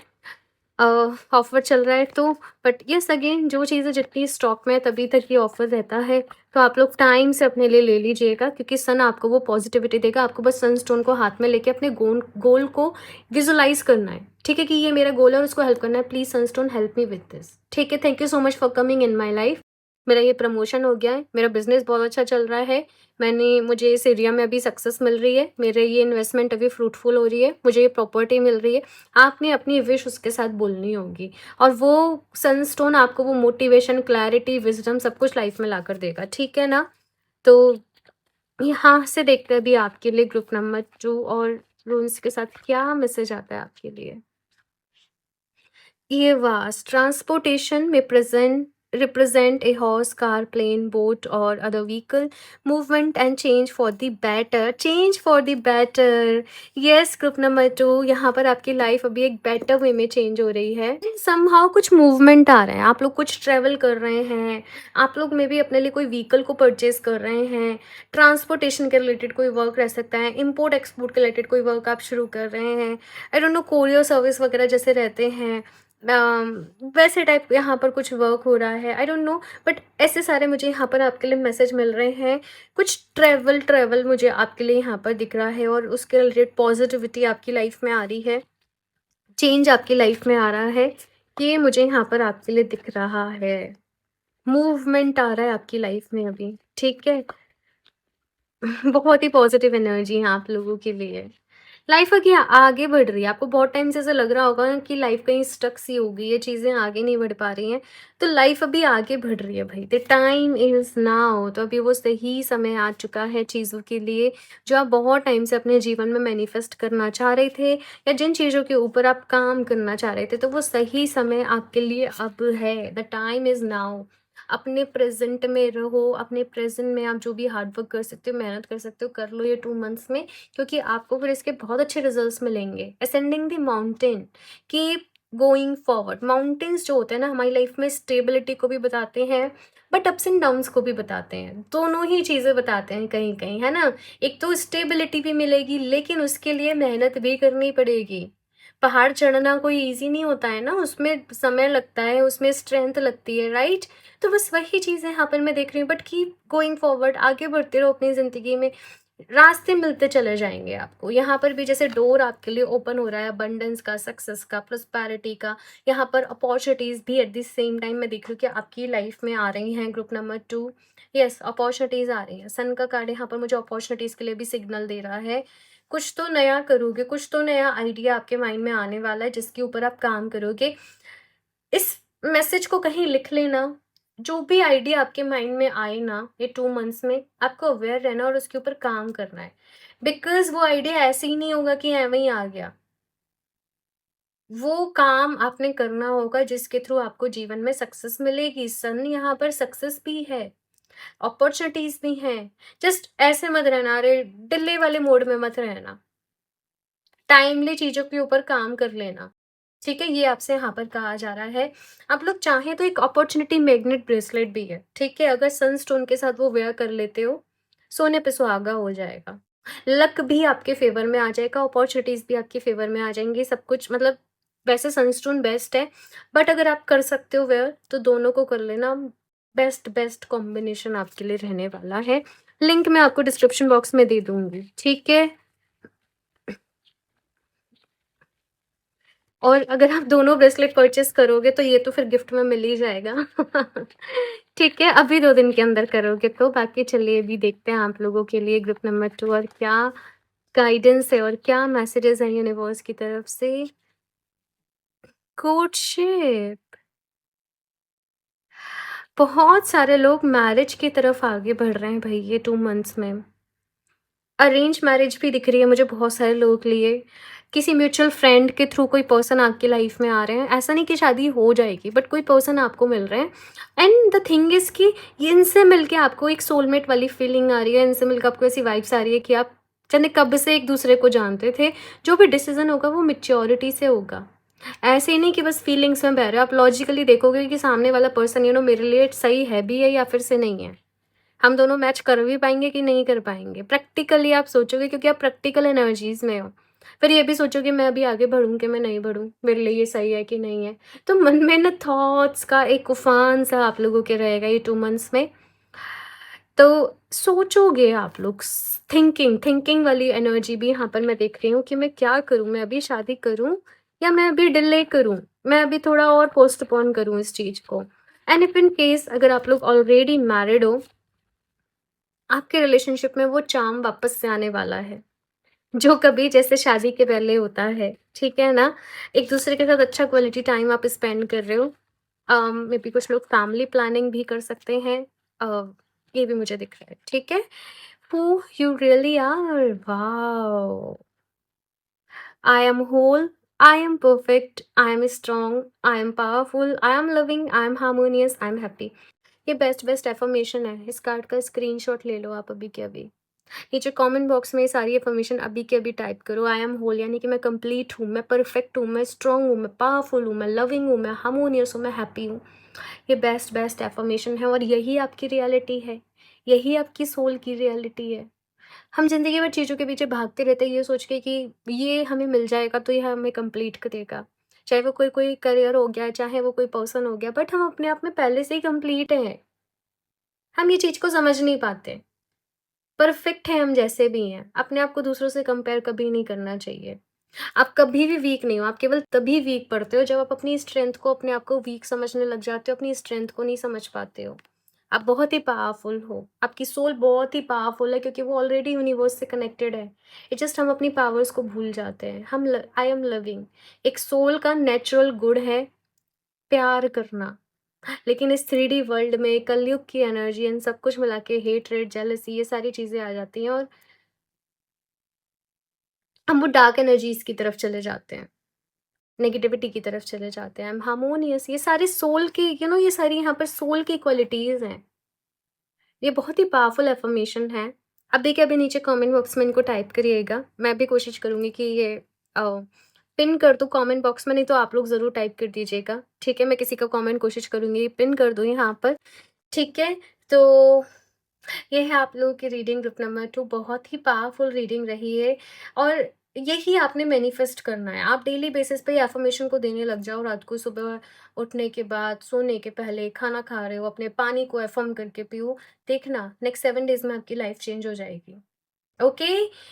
ऑफ़र चल रहा है तो, बट येस अगेन जो चीज़ें जितनी स्टॉक में है तभी तक ये ऑफ़र रहता है, तो आप लोग टाइम से अपने लिए ले लीजिएगा, क्योंकि सन आपको वो पॉजिटिविटी देगा। आपको बस सनस्टोन को हाथ में लेके अपने गोल को विजुअलाइज़ करना है, ठीक है, कि ये मेरा गोल है और उसको हेल्प करना है। Please Sunstone help me with this, ठीक है? Thank you so much for coming in my life. मेरा ये प्रमोशन हो गया है, मेरा बिज़नेस बहुत अच्छा चल रहा है। मुझे इस एरिया में अभी सक्सेस मिल रही है, मेरे ये इन्वेस्टमेंट अभी फ्रूटफुल हो रही है, मुझे ये प्रॉपर्टी मिल रही है। आपने अपनी विश उसके साथ बोलनी होगी, और वो सनस्टोन आपको वो मोटिवेशन, क्लैरिटी, विज़डम सब कुछ लाइफ में लाकर देगा, ठीक है ना? तो यहाँ से देखते हैं अभी आपके लिए ग्रुप नंबर 2 और रून्स के साथ क्या मैसेज आता है आपके लिए। ये वास ट्रांसपोर्टेशन में present represent a horse, car, plane, boat or other vehicle movement and change for the better. Yes, group number 2, यहाँ पर आपकी लाइफ अभी एक बेटर वे में चेंज हो रही है। समहाउ कुछ मूवमेंट आ रहा है, आप लोग कुछ ट्रेवल कर रहे हैं, आप लोग में भी अपने लिए कोई व्हीकल को परचेज कर रहे हैं, ट्रांसपोर्टेशन के रिलेटेड कोई वर्क रह सकता है, इम्पोर्ट एक्सपोर्ट के रिलेटेड कोई वर्क आप शुरू कर रहे हैं, I don't know courier service वगैरह जैसे रहते हैं, वैसे टाइप यहाँ पर कुछ वर्क हो रहा है, आई डोंट नो, बट ऐसे सारे मुझे यहाँ पर आपके लिए मैसेज मिल रहे हैं। कुछ ट्रैवल मुझे आपके लिए यहाँ पर दिख रहा है और उसके रिलेटेड पॉजिटिविटी आपकी लाइफ में आ रही है, चेंज आपकी लाइफ में आ रहा है, ये मुझे यहाँ पर आपके लिए दिख रहा है। मूवमेंट आ रहा है आपकी लाइफ में अभी, ठीक है। बहुत ही पॉजिटिव एनर्जी है आप लोगों के लिए। लाइफ आगे आगे बढ़ रही है, आपको बहुत टाइम से ऐसा लग रहा होगा कि लाइफ कहीं स्टक सी हो गई है, चीज़ें आगे नहीं बढ़ पा रही हैं, तो लाइफ अभी आगे बढ़ रही है भाई। द टाइम इज़ नाउ, तो अभी वो सही समय आ चुका है चीज़ों के लिए जो आप बहुत टाइम से अपने जीवन में मैनिफेस्ट करना चाह रहे थे, या जिन चीज़ों के ऊपर आप काम करना चाह रहे थे, तो वो सही समय आपके लिए अब है। The time is now. अपने प्रेजेंट में रहो, अपने प्रेजेंट में आप जो भी हार्ड वर्क कर सकते हो, मेहनत कर सकते हो, कर लो ये 2 मंथ्स में, क्योंकि आपको फिर इसके बहुत अच्छे रिजल्ट्स मिलेंगे। Ascending the mountain, keep going forward. Mountains जो होते हैं ना हमारी लाइफ में स्टेबिलिटी को भी बताते हैं, बट अप्स एंड डाउन्स को भी बताते हैं, दोनों ही चीज़ें बताते हैं कहीं कहीं, है ना। एक तो स्टेबिलिटी भी मिलेगी, लेकिन उसके लिए मेहनत भी करनी पड़ेगी। पहाड़ चढ़ना कोई इजी नहीं होता है ना, उसमें समय लगता है, उसमें स्ट्रेंथ लगती है, राइट। तो बस वही चीज़ यहाँ पर मैं देख रही हूँ, बट कीप गोइंग फॉरवर्ड, आगे बढ़ते रहो अपनी ज़िंदगी में, रास्ते मिलते चले जाएंगे आपको। यहाँ पर भी जैसे डोर आपके लिए ओपन हो रहा है अबंडेंस का, सक्सेस का, प्रोस्पैरिटी का, यहाँ पर अपॉर्चुनिटीज़ भी एट द सेम टाइम मैं देख रही हूँ कि आपकी लाइफ में आ रही हैं। ग्रुप नंबर 2, यस, अपॉर्चुनिटीज़ आ रही हैं। सन का कार्ड यहाँ पर मुझे अपॉर्चुनिटीज़ के लिए भी सिग्नल दे रहा है। कुछ तो नया करोगे, कुछ तो नया आइडिया आपके माइंड में आने वाला है जिसके ऊपर आप काम करोगे। इस मैसेज को कहीं लिख लेना, जो भी आइडिया आपके माइंड में आए ना ये 2 मंथ्स में, आपको अवेयर रहना और उसके ऊपर काम करना है, बिकॉज वो आइडिया ऐसे ही नहीं होगा कि एवं ही आ गया। वो काम आपने करना होगा जिसके थ्रू आपको जीवन में सक्सेस मिलेगी। सन यहाँ पर सक्सेस भी है, अपॉर्चुनिटीज भी हैं। जस्ट ऐसे मत रहना, अरे डिले वाले मोड में मत रहना, टाइमली चीज़ों के ऊपर काम कर लेना, ठीक है। ये आपसे यहाँ पर कहा जा रहा है। आप लोग चाहें तो एक अपॉर्चुनिटी मैग्नेट ब्रेसलेट भी है, ठीक है। अगर सनस्टोन के साथ वो वेयर कर लेते हो, सोने पे सुहागा हो जाएगा, लक भी आपके फेवर में आ जाएगा, अपॉर्चुनिटीज़ भी आपके फेवर में आ जाएंगी, सब कुछ मतलब। वैसे सनस्टोन बेस्ट है, बट अगर आप कर सकते हो वेयर तो दोनों को कर लेना, बेस्ट कॉम्बिनेशन आपके लिए रहने वाला है। लिंक मैं आपको डिस्क्रिप्शन बॉक्स में दे दूंगी, ठीक है। और अगर आप दोनों ब्रेसलेट परचेस करोगे तो ये तो फिर गिफ्ट में मिल ही जाएगा। ठीक है, अभी 2 दिन के अंदर करोगे तो। बाकी चलिए अभी देखते हैं आप लोगों के लिए ग्रुप नंबर 2 और क्या गाइडेंस है और क्या मैसेजेस हैं यूनिवर्स की तरफ से। कोर्टशिप, बहुत सारे लोग मैरिज की तरफ आगे बढ़ रहे हैं भाई ये 2 मंथ्स में। अरेंज मैरिज भी दिख रही है मुझे बहुत सारे लोगों के लिए। किसी म्यूचुअल फ्रेंड के थ्रू कोई पर्सन आपकी लाइफ में आ रहे हैं, ऐसा नहीं कि शादी हो जाएगी, बट कोई पर्सन आपको मिल रहे हैं। एंड द थिंग इज़ कि ये इनसे मिलके आपको एक सोलमेट वाली फीलिंग आ रही है, इनसे मिलकर आपको ऐसी वाइब्स आ रही है कि आप जाने कब से एक दूसरे को जानते थे। जो भी डिसीजन होगा वो मेच्योरिटी से होगा, ऐसे ही नहीं कि बस फीलिंग्स में बह रहे हो। आप लॉजिकली देखोगे कि सामने वाला पर्सन मेरे लिए सही है भी है या फिर से नहीं है, हम दोनों मैच कर भी पाएंगे कि नहीं कर पाएंगे। प्रैक्टिकली आप सोचोगे क्योंकि आप प्रैक्टिकल एनर्जीज में हो। फिर ये भी सोचोगे मैं अभी आगे बढ़ूँ कि मैं नहीं बढ़ूँ, मेरे लिए ये सही है कि नहीं है। तो मन में ना थॉट्स का एक उफान सा आप लोगों के रहेगा ये 2 मंथ्स में। तो सोचोगे आप लोग, थिंकिंग वाली एनर्जी भी यहाँ पर मैं देख रही हूँ कि मैं क्या करूँ, मैं अभी शादी करूँ या मैं अभी डिले करूँ, मैं अभी थोड़ा और पोस्टपोन करूँ इस चीज़ को। एंड इफ इन केस अगर आप लोग ऑलरेडी मैरिड हो, आपके रिलेशनशिप में वो चार्म वापस से आने वाला है जो कभी जैसे शादी के पहले होता है, ठीक है ना। एक दूसरे के साथ अच्छा क्वालिटी टाइम आप स्पेंड कर रहे हो। मे बी कुछ लोग फैमिली प्लानिंग भी कर सकते हैं। ये भी मुझे दिख रहा है, ठीक है? Who you really are, wow! I am whole, I am perfect, I am strong, I am powerful, I am loving, I am harmonious, I am happy. ये बेस्ट बेस्ट एफर्मेशन है। इस कार्ड का स्क्रीनशॉट ले लो आप अभी के अभी। नीचे कमेंट बॉक्स में ये सारी एफर्मेशन अभी के अभी टाइप करो। आई एम होल यानी कि मैं कंप्लीट हूँ, मैं परफेक्ट हूँ, मैं स्ट्रांग हूँ, मैं पावरफुल हूँ, मैं लविंग हूँ, मैं हार्मोनियस हूँ, मैं हैप्पी हूँ। ये बेस्ट बेस्ट एफर्मेशन है और यही आपकी रियलिटी है, यही आपकी सोल की रियलिटी है। हम ज़िंदगी भर चीज़ों के पीछे भागते रहते हैं ये सोच के कि ये हमें मिल जाएगा तो ये हमें कंप्लीट करेगा। चाहे वो कोई करियर हो गया, चाहे वो कोई पर्सन हो गया, बट हम अपने आप में पहले से ही कंप्लीट हैं। हम ये चीज़ को समझ नहीं पाते। परफेक्ट हैं हम जैसे भी हैं। अपने आप को दूसरों से कंपेयर कभी नहीं करना चाहिए। आप कभी भी वीक नहीं हो, आप केवल तभी वीक पड़ते हो जब आप अपनी स्ट्रेंथ को, अपने आप को वीक समझने लग जाते हो, अपनी स्ट्रेंथ को नहीं समझ पाते हो। आप बहुत ही पावरफुल हो, आपकी सोल बहुत ही पावरफुल है क्योंकि वो ऑलरेडी यूनिवर्स से कनेक्टेड है। इट्स जस्ट हम अपनी पावर्स को भूल जाते हैं। आई एम लविंग एक सोल का नेचुरल गुण है, प्यार करना। लेकिन इस 3D वर्ल्ड में कलयुग की एनर्जी इन सब कुछ मिला के हेटरेट, जेलसी ये सारी चीज़ें आ जाती हैं और हम वो डार्क एनर्जीज़ की तरफ चले जाते हैं। नेगेटिविटी की तरफ चले जाते हैं। आई एम हार्मोनियस, ये सारे सोल की ये सारी यहाँ पर सोल की क्वालिटीज़ हैं। ये बहुत ही पावरफुल अफ़र्मेशन है। अब देखिए अभी नीचे कमेंट बॉक्स में इनको टाइप करिएगा। मैं भी कोशिश करूँगी कि ये पिन कर दूँ कमेंट बॉक्स में, नहीं तो आप लोग ज़रूर टाइप कर दीजिएगा, ठीक है? मैं किसी का कमेंट कोशिश करूँगी पिन कर दूँ यहाँ पर, ठीक है? तो ये है आप लोगों की रीडिंग ग्रुप नंबर 2। बहुत ही पावरफुल रीडिंग रही है और यही आपने मैनिफेस्ट करना है। आप डेली बेसिस पे अफर्मेशन को देने लग जाओ। रात को, सुबह उठने के बाद, सोने के पहले, खाना खा रहे हो, अपने पानी को अफर्म करके पियो। देखना नेक्स्ट 7 डेज़ में आपकी लाइफ चेंज हो जाएगी। ओके,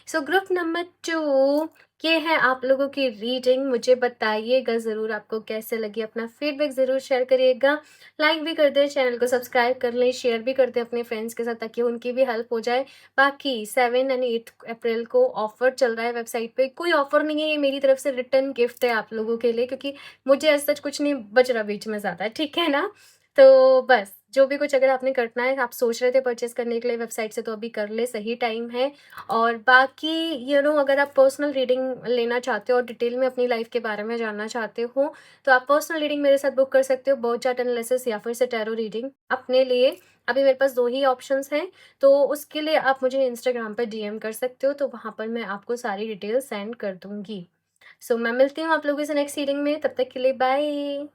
सो ग्रुप नंबर 2 ये है आप लोगों की रीडिंग। मुझे बताइएगा ज़रूर आपको कैसे लगी, अपना फीडबैक ज़रूर शेयर करिएगा। लाइक भी कर दें, चैनल को सब्सक्राइब कर लें, शेयर भी कर दें अपने फ्रेंड्स के साथ ताकि उनकी भी हेल्प हो जाए। बाकी 7 एंड 8 अप्रैल को ऑफर चल रहा है वेबसाइट पे। कोई ऑफर नहीं है, ये मेरी तरफ से रिटर्न गिफ्ट है आप लोगों के लिए, क्योंकि मुझे ऐसा सच कुछ नहीं बच रहा बीच में ज़्यादा, ठीक है ना? तो बस जो भी कुछ अगर आपने करना है, आप सोच रहे थे परचेज़ करने के लिए वेबसाइट से, तो अभी कर ले, सही टाइम है। और बाकी अगर आप पर्सनल रीडिंग लेना चाहते हो और डिटेल में अपनी लाइफ के बारे में जानना चाहते हो, तो आप पर्सनल रीडिंग मेरे साथ बुक कर सकते हो, बर्थ चार्ट एनालिसिस या फिर से टैरो रीडिंग अपने लिए। अभी मेरे पास 2 ही ऑप्शंस हैं, तो उसके लिए आप मुझे इंस्टाग्राम पर डीएम कर सकते हो, तो वहाँ पर मैं आपको सारी डिटेल्स सेंड कर दूँगी। सो मैं मिलती हूँ आप लोगों से नेक्स्ट रीडिंग में, तब तक के लिए बाय।